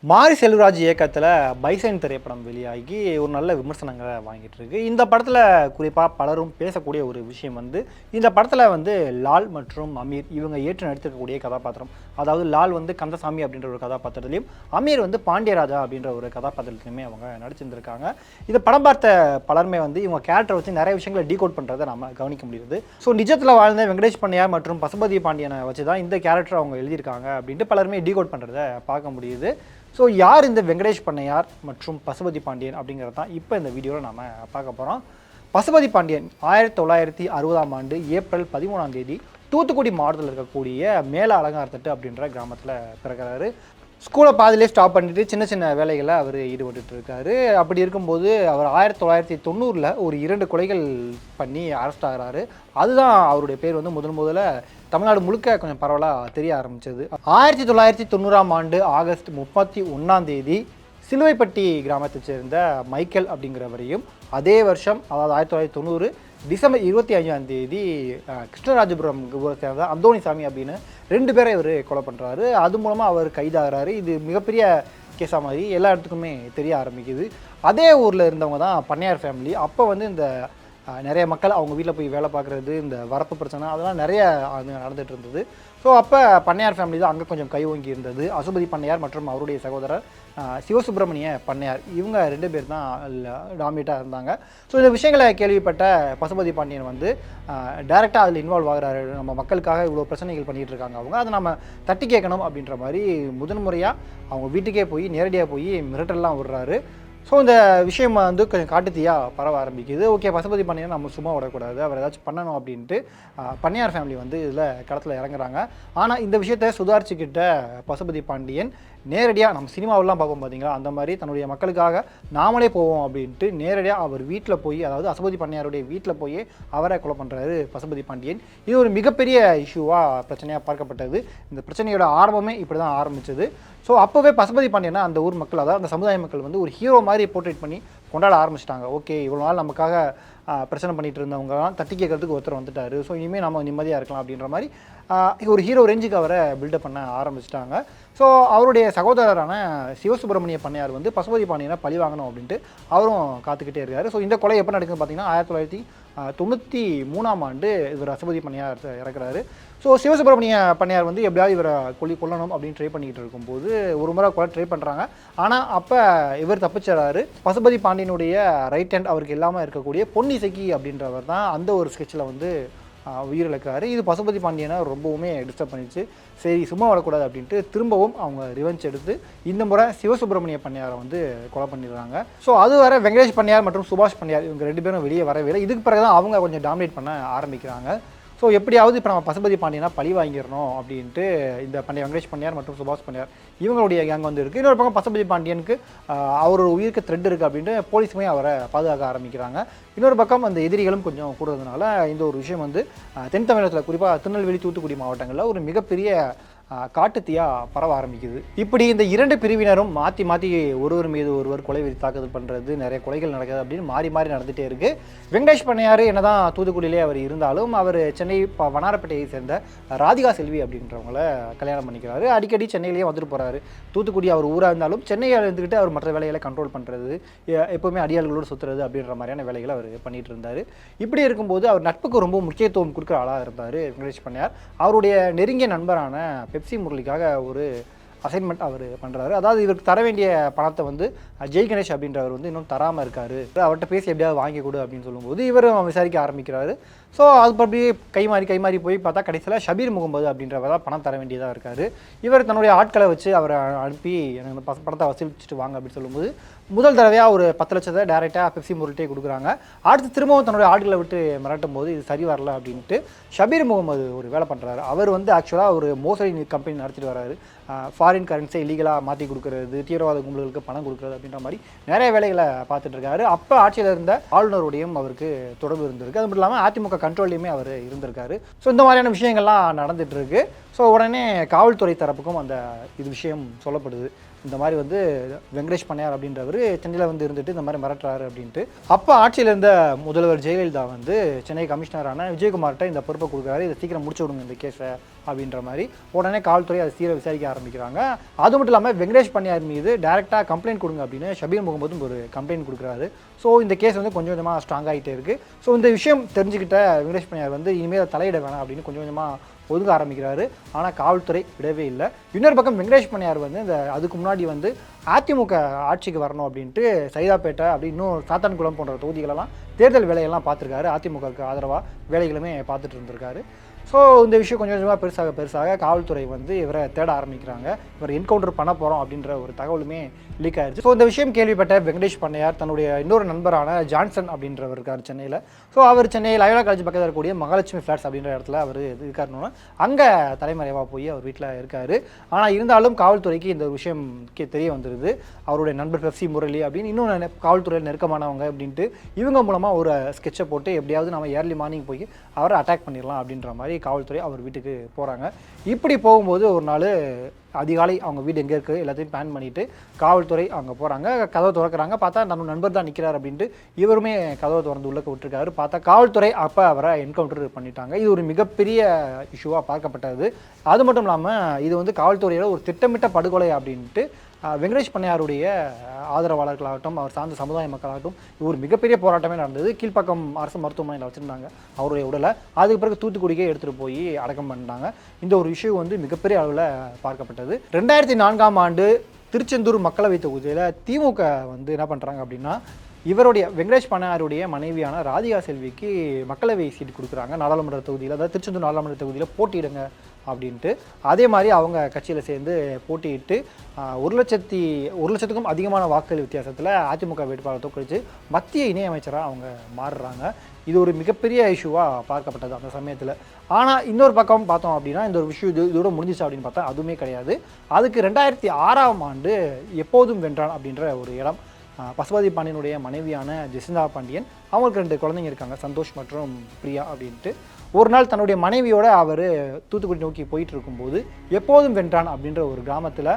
மாரி செல்வராஜ் இயக்கத்தில் பைசன் திரைப்படம் வெளியாகி ஒரு நல்ல விமர்சனங்களை வாங்கிட்டு இருக்கு. இந்த படத்தில் குறிப்பாக பலரும் பேசக்கூடிய ஒரு விஷயம் இந்த படத்தில் லால் மற்றும் அமீர் இவங்க ஏற்று நடித்திருக்கக்கூடிய கதாபாத்திரம். அதாவது லால் கந்தசாமி அப்படின்ற ஒரு கதாபாத்திரத்திலையும், அமீர் பாண்டியராஜா அப்படின்ற ஒரு கதாபாத்திரத்திலையுமே அவங்க நடிச்சிருந்திருக்காங்க. இது படம் பார்த்த பலருமே இவங்க கேரக்டர் வச்சு நிறைய விஷயங்களை டீகோட் பண்ணுறதை நம்ம கவனிக்க முடியுது. ஸோ நிஜத்தில் வாழ்ந்த வெங்கடேஷ் பண்ணையார் மற்றும் பசுபதி பாண்டியனை வச்சு தான் இந்த கேரக்டர் அவங்க எழுதியிருக்காங்க அப்படின்ட்டு பலருமே டீகோட் பண்ணுறதை பார்க்க முடியுது. ஸோ யார் இந்த வெங்கடேஷ் பண்ணையார் மற்றும் பசுபதி பாண்டியன் அப்படிங்கிறது தான் இப்போ இந்த வீடியோவில் நாம் பார்க்க போகிறோம். பசுபதி பாண்டியன் 1960ஆம் ஆண்டு ஏப்ரல் 13ஆம் தேதி தூத்துக்குடி மாவட்டத்தில் இருக்கக்கூடிய மேல அலங்காரத்தட்டு அப்படின்ற கிராமத்தில் பிறக்கிறாரு. ஸ்கூலை பாதிலே ஸ்டாப் பண்ணிவிட்டு சின்ன சின்ன வேலைகளை அவர் ஈடுபட்டு இருக்காரு. அப்படி இருக்கும்போது அவர் 1990 ஒரு 2 கொலைகள் பண்ணி அரெஸ்ட் ஆகிறாரு. அதுதான் அவருடைய பேர் முதல்ல தமிழ்நாடு முழுக்க கொஞ்சம் பரவலாக தெரிய ஆரம்பித்தது. 1990ஆம் ஆண்டு ஆகஸ்ட் 31ஆம் தேதி சிலுவைப்பட்டி கிராமத்தை சேர்ந்த மைக்கேல் அப்படிங்கிறவரையும், அதே வருஷம் அதாவது 1990 டிசம்பர் 25ஆம் தேதி கிருஷ்ணராஜபுரம் ஊரை சேர்ந்த அந்தோணிசாமி அப்படின்னு 2 பேரை இவர் கொலை பண்ணுறாரு. அது மூலமாக அவர் கைதாகிறாரு. இது மிகப்பெரிய கேஸாக மாதிரி எல்லா இடத்துக்குமே தெரிய ஆரம்பிக்குது. அதே ஊரில் இருந்தவங்க தான் பண்ணையார் ஃபேமிலி. அப்போ இந்த நிறைய மக்கள் அவங்க வீட்டில் போய் வேலை பார்க்குறது, இந்த வரப்பு பிரச்சனை அதெல்லாம் நிறைய நடந்துகிட்டு இருந்தது. ஸோ அப்போ பண்ணையார் ஃபேமிலி தான் அங்கே கொஞ்சம் கை ஓங்கி இருந்தது. அசுபதி பண்ணையார் மற்றும் அவருடைய சகோதரர் சிவசுப்பிரமணிய பண்ணையார், இவங்க 2 பேர் தான் டாமினேட்டாக இருந்தாங்க. ஸோ இந்த விஷயங்களை கேள்விப்பட்ட பசுபதி பாண்டியன் டைரெக்டாக அதில் இன்வால்வ் ஆகிறாரு. நம்ம மக்களுக்காக இவ்வளோ பிரச்சனைகள் பண்ணிகிட்டு இருக்காங்க, அவங்க அதை நம்ம தட்டி கேட்கணும் அப்படின்ற மாதிரி முதன்முறையாக அவங்க வீட்டுக்கே போய் நேரடியாக போய் மிரட்டல்லாம் விடுறாரு. ஸோ இந்த விஷயம் கொஞ்சம் காட்டுத்தீயாக பரவ ஆரம்பிக்குது. ஓகே, பசுபதி பாண்டியன் நம்ம சும்மா விடக்கூடாது, அவர் ஏதாச்சும் பண்ணணும் அப்படின்ட்டு பண்ணையார் ஃபேமிலி இதில் களத்தில் இறங்குறாங்க. ஆனால் இந்த விஷயத்தை சுதாரிச்சுக்கிட்ட பசுபதி பாண்டியன் நேரடியாக நம்ம சினிமாவெல்லாம் பார்ப்போம் பார்த்தீங்களா, அந்த மாதிரி தன்னுடைய மக்களுக்காக நாமளே போவோம் அப்படின்ட்டு நேரடியாக அவர் வீட்டில் போய், அதாவது அசுபதி பண்ணையாருடைய வீட்டில் போய் அவரை கொலை பண்ணுறாரு பசுபதி பாண்டியன். இது ஒரு மிகப்பெரிய இஷ்யூவாக பிரச்சனையாக பார்க்கப்பட்டது. இந்த பிரச்சனையோட ஆரம்பமே இப்படி தான் ஆரம்பித்தது. ஸோ அப்போவே பசுபதி பாண்டியனை அந்த ஊர் மக்கள், அதாவது அந்த சமுதாய மக்கள் ஒரு ஹீரோ மாதிரி போர்ட்ரேட் பண்ணி கொண்டாட ஆரம்பிச்சிட்டாங்க. ஓகே, இவ்வளோ நாள் நமக்காக பிரச்சனை பண்ணிகிட்டு இருந்தவங்கலாம் தட்டி கேட்கறதுக்கு ஒருத்தர் வந்துட்டார், ஸோ இனிமேல் நம்ம நிம்மதியாக இருக்கலாம் அப்படின்ற மாதிரி ஒரு ஹீரோ ரேஞ்சுக்கு அவரை பில்டப் பண்ண ஆரம்பிச்சிட்டாங்க. ஸோ அவருடைய சகோதரரான சிவசுப்பிரமணிய பண்ணையார் பசுபதி பாண்டியனை பழி வாங்கணும் அப்படின்ட்டு அவரும் காத்துக்கிட்டே இருக்காரு. ஸோ இந்த கொலை எப்போ நடக்குதுன்னு பார்த்தீங்கன்னா 1993ஆம் ஆண்டு இவர் அசுபதி பண்ணையார் இறக்குறாரு. ஸோ சிவசுப்பிரமணிய பண்ணையார் எப்படியாவது இவரை கொல்லணும் அப்படின்னு ட்ரை பண்ணிக்கிட்டு இருக்கும்போது ஒரு முறை கொலை ட்ரை பண்ணுறாங்க. ஆனால் அப்போ இவர் தப்பிச்சிடறாரு. பசுபதி பாண்டியனுடைய ரைட் ஹேண்ட் அவருக்கு இல்லாமல் இருக்கக்கூடிய பொன்னிசைக்கி அப்படின்றவர் தான் அந்த ஒரு ஸ்கெட்சில் உயிரிழக்கிறாரு. இது பசுபதி பாண்டியனை ரொம்பவுமே டிஸ்டர்ப் பண்ணிச்சு. சரி, சும்மா வரக்கூடாது அப்படின்ட்டு திரும்பவும் அவங்க ரிவெஞ்ச் எடுத்து இந்த முறை சிவசுப்பிரமணிய பண்ணையாரை கொலை பண்ணிடுறாங்க. ஸோ அது வர வெங்கடேஷ் பண்ணையார் மற்றும் சுபாஷ் பண்ணையார் இவங்க 2 பேரும் வெளியே வரவே இல்லை. இதுக்கு பிறகு தான் அவங்க கொஞ்சம் டாமினேட் பண்ண ஆரம்பிக்கிறாங்க. ஸோ எப்படியாவது இப்போ நம்ம பசுபதி பாண்டியனா பழி வாங்கிடணும் அப்படின்ட்டு இந்த வெங்கடேஷ் பண்ணையார் மற்றும் சுபாஷ் பண்ணையார் இவங்களுடைய கேங் இருக்குது. இன்னொரு பக்கம் பசுபதி பாண்டியனுக்கு அவர் உயிருக்கு த்ரெட் இருக்குது அப்படின்ட்டு போலீஸுமே அவரை பாதுகாக்க ஆரம்பிக்கிறாங்க. இன்னொரு பக்கம் அந்த எதிரிகளும் கொஞ்சம் கூடுறதுனால இந்த ஒரு விஷயம் தென் தமிழகத்தில் குறிப்பாக திருநெல்வேலி, தூத்துக்குடி மாவட்டங்களில் ஒரு மிகப்பெரிய காட்டுத்தீயாக பரவ ஆரம்பிக்குது. இப்படி இந்த 2 பிரிவினரும் மாற்றி மாற்றி ஒருவர் மீது ஒருவர் கொலை வெறி தாக்குதல் பண்ணுறது, நிறைய கொலைகள் நடக்குது அப்படின்னு மாறி மாறி நடந்துகிட்டே இருக்குது. வெங்கடேஷ் பண்ணையார் என்னதான் தூத்துக்குடியிலே அவர் இருந்தாலும் அவர் சென்னை வண்ணாரப்பேட்டையை சேர்ந்த ராதிகா செல்வி அப்படின்றவங்கள கல்யாணம் பண்ணிக்கிறாரு. அடிக்கடி சென்னையிலேயே வந்துட்டு போகிறாரு. தூத்துக்குடி அவர் ஊராக இருந்தாலும் சென்னையில் இருந்துக்கிட்டு அவர் மற்ற வேலைகளை கண்ட்ரோல் பண்ணுறது, எப்போவுமே அடியாள்களோடு சுற்றுறது அப்படின்ற மாதிரியான வேலைகளை அவர் பண்ணிகிட்டு இருந்தார். இப்படி இருக்கும்போது அவர் நட்புக்கு ரொம்ப முக்கியத்துவம் கொடுக்குற ஆளாக இருந்தார் வெங்கடேஷ் பண்ணையார். அவருடைய நெருங்கிய நண்பரான பெப்சி முரளிக்காக ஒரு அசைன்மெண்ட் அவர் பண்ணுறாரு. அதாவது இவருக்கு தர வேண்டிய பணத்தை ஜெய் கணேஷ் அப்படின்றவர் இன்னும் தராமல் இருக்காரு, அவர்கிட்ட பேசி எப்படியாவது வாங்கி கொடு அப்படின்னு சொல்லும்போது இவரும் விசாரிக்க ஆரம்பிக்கிறாரு. ஸோ அது அப்படியே கைமாறி போய் பார்த்தா கடைசியில் ஷபீர் முகமது அப்படின்றவர் தான் பணம் தர வேண்டியதாக இருக்கார். இவர் தன்னுடைய ஆட்களை வச்சு அவரை அனுப்பி எனக்கு பணத்தை வசூலிச்சுட்டு வாங்க அப்படின்னு சொல்லும்போது முதல் தடவையாக ஒரு 10 லட்சத்தை டேரெக்டாக பெப்சி முரளிட்டே கொடுக்குறாங்க. அடுத்து திரும்பவும் தன்னுடைய ஆட்களை விட்டு மிரட்டும் போது இது சரி வரல அப்படின்ட்டு ஷபீர் முகமது ஒரு வேலை பண்ணுறாரு. அவர் ஆக்சுவலாக ஒரு மோசடி கம்பெனி நடத்திட்டு வர்றாரு. ஃபாரின் கரன்சியை இல்லீகலாக மாற்றி கொடுக்குறது, தீவிரவாத கும்பல்களுக்கு பணம் கொடுக்குறது அப்படின்ற மாதிரி நிறைய வேலைகளை பார்த்துட்டு இருக்காரு. அப்போ ஆட்சியில் இருந்த ஆளுநருடையும் அவருக்கு தொடர்பு இருந்திருக்கு. அது மட்டும் இல்லாமல் அதிமுக கண்ட்ரோல்லையுமே அவர் இருந்திருக்காரு. ஸோ இந்த மாதிரியான விஷயங்கள்லாம் நடந்துகிட்டு இருக்கு. ஸோ உடனே காவல்துறை தரப்புக்கும் இது விஷயம் சொல்லப்படுது. இந்த மாதிரி வந்து வெங்கடேஷ் பண்ணையார் அப்படின்றவர் சென்னையில் வந்து இருந்துட்டு இந்த மாதிரி மிரட்டுறாரு அப்படின்ட்டு. அப்போ ஆட்சியில் இருந்த முதல்வர் ஜெயலலிதா வந்து சென்னை கமிஷனரான விஜயகுமார்கிட்ட இந்த பொறுப்பை கொடுக்குறாரு, இதை சீக்கிரம் முடிச்சு விடுங்க இந்த கேஸை அப்படின்ற மாதிரி. உடனே காவல்துறை அதை சீர விசாரிக்க ஆரம்பிக்கிறாங்க. அது மட்டும் இல்லாமல் வெங்கடேஷ் பண்ணையார் மீது டேரெக்டாக கம்ப்ளைண்ட் கொடுங்க அப்படின்னு ஷபீர் முகமதும் ஒரு கம்ப்ளைண்ட் கொடுக்குறாரு. ஸோ இந்த கேஸ் வந்து கொஞ்சம் கொஞ்சமாக ஸ்ட்ராங் ஆகிட்டே இருக்குது. ஸோ இந்த விஷயம் தெரிஞ்சுக்கிட்ட வெங்கடேஷ் பண்ணையார் வந்து இனிமேல் தலையிட வேணாம் அப்படின்னு கொஞ்சம் கொஞ்சமாக ஒதுங்க ஆரம்பிக்கிறாரு. ஆனால் காவல்துறை விடவே இல்லை. இன்னொரு பக்கம் வெங்கடேஷ் பண்ணையார் வந்து அதுக்கு முன்னாடி வந்து அதிமுக ஆட்சிக்கு வரணும் அப்படின்ட்டு சைதாப்பேட்டை அப்படி இன்னும் சாத்தான்குளம் போன்ற தொகுதிகளெல்லாம் தேர்தல் வேலையெல்லாம் பார்த்துருக்காரு. அதிமுகவுக்கு ஆதரவாக வேலைகளுமே பார்த்துட்டு இருந்திருக்காரு. ஸோ இந்த விஷயம் கொஞ்சம் கொஞ்சமாக பெருசாக காவல்துறை வந்து இவரை தேட ஆரம்பிக்கிறாங்க. இவர் என்கவுண்டர் பண்ண போகிறோம் அப்படின்ற ஒரு தகவலுமே லீக் ஆயிடுச்சு. ஸோ இந்த விஷயம் கேள்விப்பட்ட வெங்கடேஷ் பண்ணையார் தன்னுடைய இன்னொரு நண்பரான ஜான்சன் அப்படின்றவர் இருக்கார் சென்னையில். ஸோ அவர் சென்னை லயோலா காலேஜ் பக்கத்தில் இருக்கக்கூடிய மகாலட்சுமி ஃப்ளாட்ஸ் அப்படின்ற இடத்துல அவர் இருக்காருன்னு அங்கே தலைமறைவாக போய் அவர் வீட்டில் இருக்கார். ஆனால் இருந்தாலும் காவல்துறைக்கு இந்த விஷயம் தெரிய வந்துடுது. அவருடைய நண்பர் பெப்சி முரளி அப்படின்னு இன்னும் காவல்துறையில் நெருக்கமானவங்க அப்படின்ட்டு இவங்க மூலமாக ஒரு ஸ்கெட்சை போட்டு எப்படியாவது நம்ம ஏர்லி மார்னிங் போய் அவரை அட்டாக் பண்ணிடலாம் அப்படின்ற மாதிரி காவல்துறை அவர் வீட்டுக்கு போகிறாங்க. இப்படி போகும்போது ஒரு நாள் அதிகாலை அவங்க வீடு எங்கே இருக்குது எல்லாத்தையும் பிளான் பண்ணிவிட்டு காவல்துறை அங்கே போகிறாங்க. கதவை திறக்கிறாங்க. பார்த்தா நம்ம நண்பர் தான் நிற்கிறார் அப்படின்ட்டு இவருமே கதவை திறந்து உள்ளே விட்டுருக்காரு. பார்த்தா காவல்துறை அப்போ அவரை என்கவுண்டர் பண்ணிட்டாங்க. இது ஒரு மிகப்பெரிய இஷ்யூவாக பார்க்கப்பட்டது. அது மட்டும் இல்லாமல் இது வந்து காவல்துறையில் ஒரு திட்டமிட்ட படுகொலை அப்படின்ட்டு வெங்கடேஷ் பண்ணையாருடைய ஆதரவாளர்களாகட்டும் அவர் சார்ந்த சமுதாய மக்களாகட்டும் ஒரு மிகப்பெரிய போராட்டமே நடந்தது. கீழ்ப்பக்கம் அரசு மருத்துவமனையில் வச்சுருந்தாங்க அவருடைய உடலை. அதுக்கு பிறகு தூத்துக்குடிக்கே எடுத்துகிட்டு போய் அடக்கம் பண்ணிட்டாங்க. இந்த ஒரு இஷ்யூ வந்து மிகப்பெரிய அளவில் பார்க்கப்பட்டது. 2004ஆம் ஆண்டு திருச்செந்தூர் மக்களவை தொகுதியில் திமுக வந்து என்ன பண்ணுறாங்க அப்படின்னா இவருடைய வெங்கடேஷ் பண்ணையாருடைய மனைவியான ராதிகா செல்விக்கு மக்களவை சீட்டு கொடுக்குறாங்க. நாடாளுமன்ற தொகுதியில், அதாவது திருச்செந்தூர் நாடாளுமன்ற தொகுதியில் போட்டியிடுங்க அப்படின்ட்டு. அதே மாதிரி அவங்க கட்சியில் சேர்ந்து போட்டியிட்டு 1,00,000க்கும் அதிகமான வாக்குகள் வித்தியாசத்தில் அதிமுக வேட்பாளர் தோற்கடிச்சு மத்திய இணையமைச்சராக அவங்க மாறுறாங்க. இது ஒரு மிகப்பெரிய இஷ்யூவாக பார்க்கப்பட்டது அந்த சமயத்தில். ஆனால் இன்னொரு பக்கம் பார்த்தோம் அப்படின்னா இந்த ஒரு விஷயம் இதோட முடிஞ்சிச்சு அப்படின்னு பார்த்தா அதுவுமே கிடையாது. அதுக்கு 2006ஆம் ஆண்டு எப்போதும் வென்றான் அப்படின்ற ஒரு இடம் பசுபதி பாண்டியனுடைய மனைவியான ஜெசிந்தா பாண்டியன், அவங்களுக்கு 2 குழந்தைங்க இருக்காங்க, சந்தோஷ் மற்றும் பிரியா அப்படின்ட்டு. ஒரு நாள் தன்னுடைய மனைவியோட அவர் தூத்துக்குடி நோக்கி போயிட்டு இருக்கும்போது எப்போதும் வென்றான் அப்படின்ற ஒரு கிராமத்தில்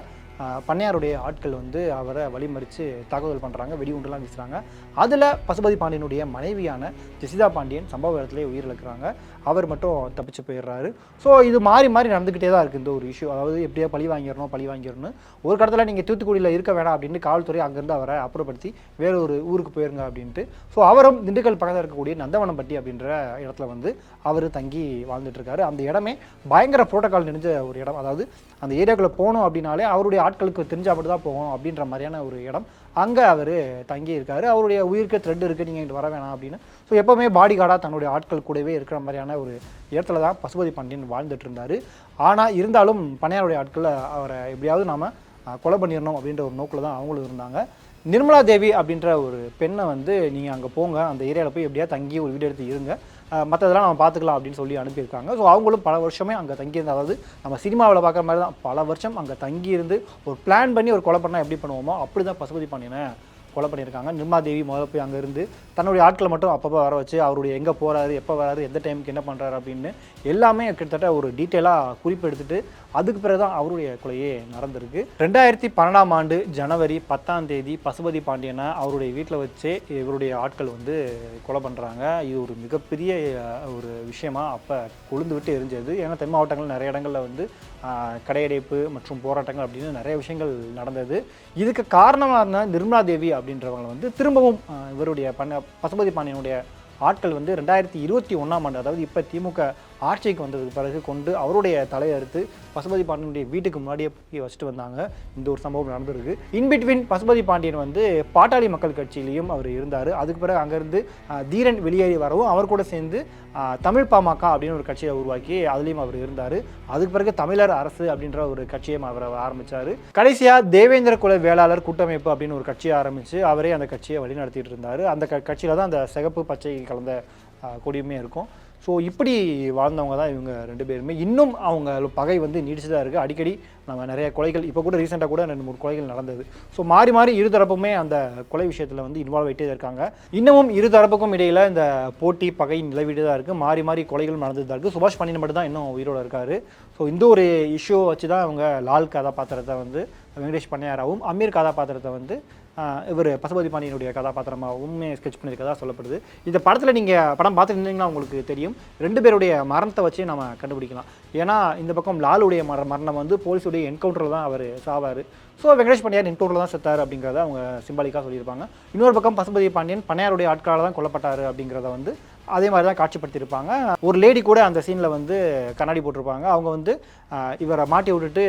பண்ணையாருடைய ஆட்கள் வந்து அவரை வழிமறித்து தாக்குதல் பண்ணுறாங்க, வெடிகுண்டுலாம் வீசுகிறாங்க. அதில் பசுபதி பாண்டியனுடைய மனைவியான ஜெசிதா பாண்டியன் சம்பவ இடத்துலேயே உயிரிழக்கிறாங்க. அவர் மட்டும் தப்பிச்சு போயிடுறாரு. ஸோ இது மாறி மாறி நடந்துக்கிட்டே தான் இருக்குது இந்த ஒரு இஷ்யூ. அதாவது எப்படியா பழி வாங்கிடணும். ஒரு கடத்தில் நீங்கள் தூத்துக்குடியில் இருக்க வேணாம் அப்படின்னு காவல்துறை அங்கேருந்து அவரை அப்புறப்படுத்தி வேற ஒரு ஊருக்கு போயிருங்க அப்படின்ட்டு. ஸோ அவரும் திண்டுக்கல் பக்கத்தில் இருக்கக்கூடிய நந்தவனம்பட்டி அப்படின்ற இடத்துல வந்து அவர் தங்கி வாழ்ந்துட்டுருக்காரு. அந்த இடமே பயங்கர புரோட்டோகால் நிறைஞ்ச ஒரு இடம். அதாவது அந்த ஏரியாக்குள்ளே போகணும் அப்படின்னாலே அவருடைய ஆட்களுக்கு தெரிஞ்சாப்பட்டு தான் போகணும் அப்படின்ற மாதிரியான ஒரு இடம். அங்கே அவர் தங்கி இருக்காரு. அவருடைய உயிருக்கு த்ரெட் இருக்குது, நீங்கள் இங்கே வர வேணாம் அப்படின்னு. ஸோ எப்போவுமே பாடி கார்டாக தன்னுடைய ஆட்கள் கூடவே இருக்கிற மாதிரியான ஒரு இடத்துல தான் பசுபதி பாண்டியன் வாழ்ந்துட்டு இருந்தார். ஆனால் இருந்தாலும் பண்ணையாருடைய ஆட்கள் அவரை எப்படியாவது நாம் கொலை பண்ணிடணும் அப்படின்ற ஒரு நோக்கில் தான் அவங்களும் இருந்தாங்க. நிர்மலா தேவி அப்படின்ற ஒரு பெண்ணை வந்து நீங்கள் அங்கே போங்க, அந்த ஏரியாவில் போய் எப்படியா தங்கி ஒரு வீடு எடுத்து இருங்க, மற்றதெல்லாம் நம்ம பார்த்துக்கலாம் அப்படின்னு சொல்லி அனுப்பியிருக்காங்க. ஸோ அவங்களும் பல வருஷமே அங்கே தங்கியிருந்து, அதாவது நம்ம சினிமாவில் பார்க்குற மாதிரி தான் பல வருஷம் அங்கே தங்கியிருந்து ஒரு பிளான் பண்ணி ஒரு கொலை பண்ணால் எப்படி பண்ணுவோமோ அப்படி தான் பசுபதி பாண்டியனை கொலை பண்ணியிருக்காங்க. நிர்மலா தேவி முதல்ல போய் அங்கே இருந்து தன்னுடைய ஆட்களை மட்டும் அப்பப்போ வர வச்சு அவருடைய எங்கே போகிறாரு, எப்போ வராரு, எந்த டைமுக்கு என்ன பண்ணுறாரு அப்படின்னு எல்லாமே கிட்டத்தட்ட ஒரு டீட்டெயிலாக குறிப்பு எடுத்துகிட்டு அதுக்கு பிறகு தான் அவருடைய கொலையே நடந்திருக்கு. 2012ஆம் ஆண்டு ஜனவரி 10ஆம் தேதி பசுபதி பாண்டியனை அவருடைய வீட்டில் வச்சு இவருடைய ஆட்கள் வந்து கொலை பண்ணுறாங்க. இது ஒரு மிகப்பெரிய ஒரு விஷயமா அப்போ கொழுந்து விட்டு எரிஞ்சது. ஏன்னா தென் மாவட்டங்கள் நிறைய இடங்களில் வந்து கடையடைப்பு மற்றும் போராட்டங்கள் அப்படின்னு நிறைய விஷயங்கள் நடந்தது. இதுக்கு காரணமாக இருந்தால் நிர்மலா தேவி அப்படின்றவங்க வந்து திரும்பவும் இவருடைய பசுபதி பாண்டியனுடைய ஆட்கள் வந்து 2021ஆம் ஆண்டு, அதாவது இப்போ திமுக ஆட்சிக்கு வந்ததுக்கு பிறகு கொண்டு அவருடைய தலையறுத்து பசுபதி பாண்டியனுடைய வீட்டுக்கு முன்னாடியே போய் வச்சுட்டு வந்தாங்க. இந்த ஒரு சம்பவம் நடந்திருக்கு. இன்பிட்வீன் பசுபதி பாண்டியன் வந்து பாட்டாளி மக்கள் கட்சியிலையும் அவர் இருந்தார். அதுக்கு பிறகு அங்கேருந்து தீரன் வெளியேறி வரவும் அவர் கூட சேர்ந்து தமிழ் பாமக அப்படின்னு ஒரு கட்சியை உருவாக்கி அதுலேயும் அவர் இருந்தார். அதுக்கு பிறகு தமிழர் அரசு அப்படின்ற ஒரு கட்சியை அவர் ஆரம்பித்தார். கடைசியாக தேவேந்திர குல வேளாளர் கூட்டமைப்பு அப்படின்னு ஒரு கட்சியை ஆரம்பித்து அவரே அந்த கட்சியை வழிநடத்திட்டு இருந்தார். அந்த கட்சியில் தான் அந்த சிகப்பு பச்சை கலந்த கொடியுமே இருக்கும். ஸோ இப்படி வாழ்ந்தவங்க தான் இவங்க 2 பேருமே. இன்னும் அவங்க பகை வந்து நீடிச்சு தான் இருக்குது. அடிக்கடி நம்ம நிறைய கொலைகள், இப்போ கூட ரீசெண்டாக கூட 2-3 கொலைகள் நடந்தது. ஸோ மாறி மாறி இருதரப்புமே அந்த கொலை விஷயத்தில் வந்து இன்வால்வ் ஆகிட்டே இருக்காங்க. இன்னமும் இருதரப்புக்கும் இடையில் இந்த போட்டி பகை நிலவிட்டு தான் இருக்குது. மாறி மாறி கொலைகள் நடந்துட்டு தான் இருக்குது. சுபாஷ் பாண்டியன் மட்டும் தான் இன்னும் உயிரோடு இருக்கார். ஸோ இந்த ஒரு இஷ்யூவை வச்சு தான் அவங்க லால் கதாபாத்திரத்தை வந்து வெங்கடேஷ் பண்ணையாராவும், அமீர் கதாபாத்திரத்தை வந்து இவர் பசுபதி பாண்டியனுடைய கதாபாத்திரமாகவும் ஸ்கெட்ச் பண்ணியிருக்கதா சொல்லப்படுது. இந்த படத்தில் நீங்கள் படம் பார்த்துருந்தீங்கன்னா உங்களுக்கு தெரியும், 2 பேருடைய மரணத்தை வச்சு நம்ம கண்டுபிடிக்கலாம். ஏன்னா இந்த பக்கம் லாலுடைய மரணம் வந்து போலீஸுடைய என்கவுண்டரில் தான் அவர் சாவார். ஸோ வெங்கடேஷ் பண்ணையார் என்கவுண்டரில் தான் செத்தார் அப்படிங்கிறத அவங்க சிம்பாலிக்காக சொல்லியிருப்பாங்க. இன்னொரு பக்கம் பசுபதி பாண்டியன் பண்ணையாருடைய ஆட்களால் தான் கொல்லப்பட்டார் அப்படிங்கிறத வந்து அதே மாதிரி தான் காட்சிப்படுத்தியிருப்பாங்க. ஒரு லேடி கூட அந்த சீனில் வந்து கண்ணாடி போட்டிருப்பாங்க. அவங்க வந்து இவரை மாட்டி விட்டுட்டு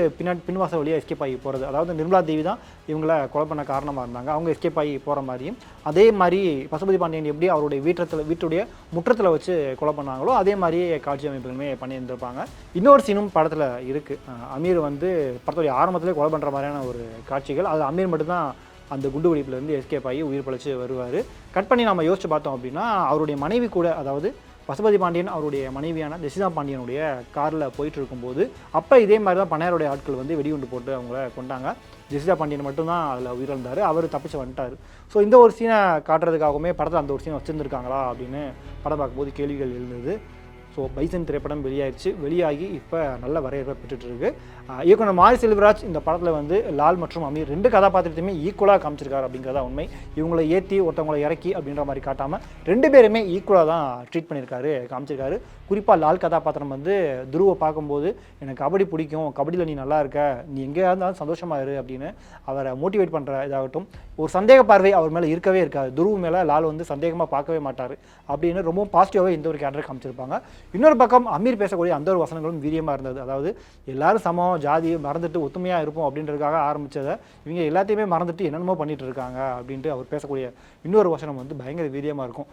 பின்வாசல் வழியாக எஸ்கேப் ஆகி போகிறது, அதாவது நிர்மலா தேவி தான் இவங்கள கொலை பண்ண காரணமாக இருந்தாங்க. அவங்க எஸ்கேப் ஆகி போகிற மாதிரியும், அதே மாதிரி பசுபதி பாண்டியன் எப்படி அவருடைய வீட்டுடைய முற்றத்தில் வச்சு கொலை பண்ணாங்களோ அதே மாதிரியே காட்சி அமைப்புகளுமே பண்ணியிருந்திருப்பாங்க. இன்னொரு சீனும் படத்தில் இருக்குது. அமீர் வந்து படத்துடைய ஆரம்பத்திலே கொலை பண்ணுற மாதிரியான ஒரு காட்சிகள். அது அமீர் மட்டும்தான் அந்த குண்டு வெடிப்புலேருந்து எஸ்கேப் ஆகி உயிர் பிழைச்சி வருவார். கட் பண்ணி நம்ம யோசிச்சு பார்த்தோம் அப்படின்னா, அவருடைய மனைவி கூட, அதாவது பசுபதி பாண்டியன் அவருடைய மனைவியான ஜெசிதா பாண்டியனுடைய காரில் போயிட்டு இருக்கும்போது அப்போ இதே மாதிரி தான் பண்ணையாருடைய ஆட்கள் வந்து வெடிகுண்டு போட்டு அவங்கள கொண்டாங்க. ஜெசிதா பாண்டியன் மட்டும்தான் அதில் உயிரிழந்தார். அவர் தப்பிச்சு வந்துட்டார். ஸோ இந்த ஒரு சீனை காட்டுறதுக்காகவுமே படத்தில் அந்த ஒரு சீனை வச்சுருந்துருக்காங்களா அப்படின்னு படம் பார்க்கும்போது கேள்விகள் எழுந்தது. ஸோ பைசன் திரைப்படம் வெளியாகிடுச்சு. வெளியாகி இப்போ நல்ல வரவேற்பை பெற்றுட்டு இருக்கு. இயக்குனர் மாரி செல்வராஜ் இந்த படத்தில் வந்து லால் மற்றும் அமீர் 2 கதாபாத்திரத்தையுமே ஈக்குவலாக காமிச்சிருக்காரு அப்படிங்கிறதா உண்மை. இவங்களை ஏற்றி ஒருத்தவங்களை இறக்கி அப்படின்ற மாதிரி காட்டாமல் 2 பேருமே ஈக்குவலாக தான் ட்ரீட் பண்ணியிருக்காரு, காமிச்சிருக்காரு. குறிப்பாக லால் கதாபாத்திரம் வந்து துருவை பார்க்கும்போது எனக்கு கபடி பிடிக்கும், கபடியில் நீ நல்லா இருக்க, நீ எங்கேயா இருந்தாலும் சந்தோஷமாக இரு அப்படின்னு அவரை மோட்டிவேட் பண்ணுற இதாகட்டும், ஒரு சந்தேக பார்வை அவர் மேலே இருக்கவே இருக்காது. துருவு மேலே லால் வந்து சந்தேகமாக பார்க்கவே மாட்டார் அப்படின்னு ரொம்பவும் பாசிட்டிவாகவே இந்த ஒரு கேரக்டர் காமிச்சிருப்பாங்க. இன்னொரு பக்கம் அமீர் பேசக்கூடிய அந்த ஒரு வசனங்களும் வீரியமாக இருந்தது. அதாவது எல்லாரும் சமம், ஜாதியை மறந்துட்டு ஒத்துமையாக இருப்போம் அப்படின்றதுக்காக ஆரம்பித்ததை இவங்க எல்லாத்தையுமே மறந்துட்டு என்னென்னமோ பண்ணிட்டு இருக்காங்க அப்படின்ட்டு அவர் பேசக்கூடிய இன்னொரு வசனம் வந்து பயங்கர வீரியமாக இருக்கும்.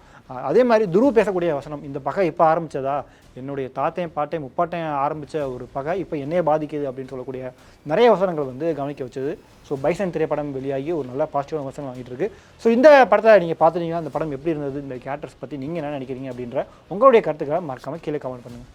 அதே மாதிரி துருவ் பேசக்கூடிய வசனம், இந்த பகை இப்போ ஆரம்பித்ததா, என்னுடைய தாத்தையும் பாட்டையும் முப்பாட்டையும் ஆரம்பித்த ஒரு பகை இப்போ என்னையே பாதிக்குது அப்படின்னு சொல்லக்கூடிய நிறைய வசனங்கள் வந்து கவனிக்க வச்சது. ஸோ பைசன் திரைப்படம் வெளியாகி ஒரு நல்ல பாசிட்டிவான வசனம் வாங்கிட்டு இருக்கு. ஸோ இந்த படத்தை நீங்கள் பார்த்துட்டீங்கன்னா அந்த படம் எப்படி இருந்தது, இந்த கேரக்டர்ஸ் பற்றி நீங்கள் என்ன நினைக்கிறீங்க அப்படின்ற உங்களுடைய கருத்துக்களை மறக்காமல் கீழே கமெண்ட் பண்ணுங்கள்.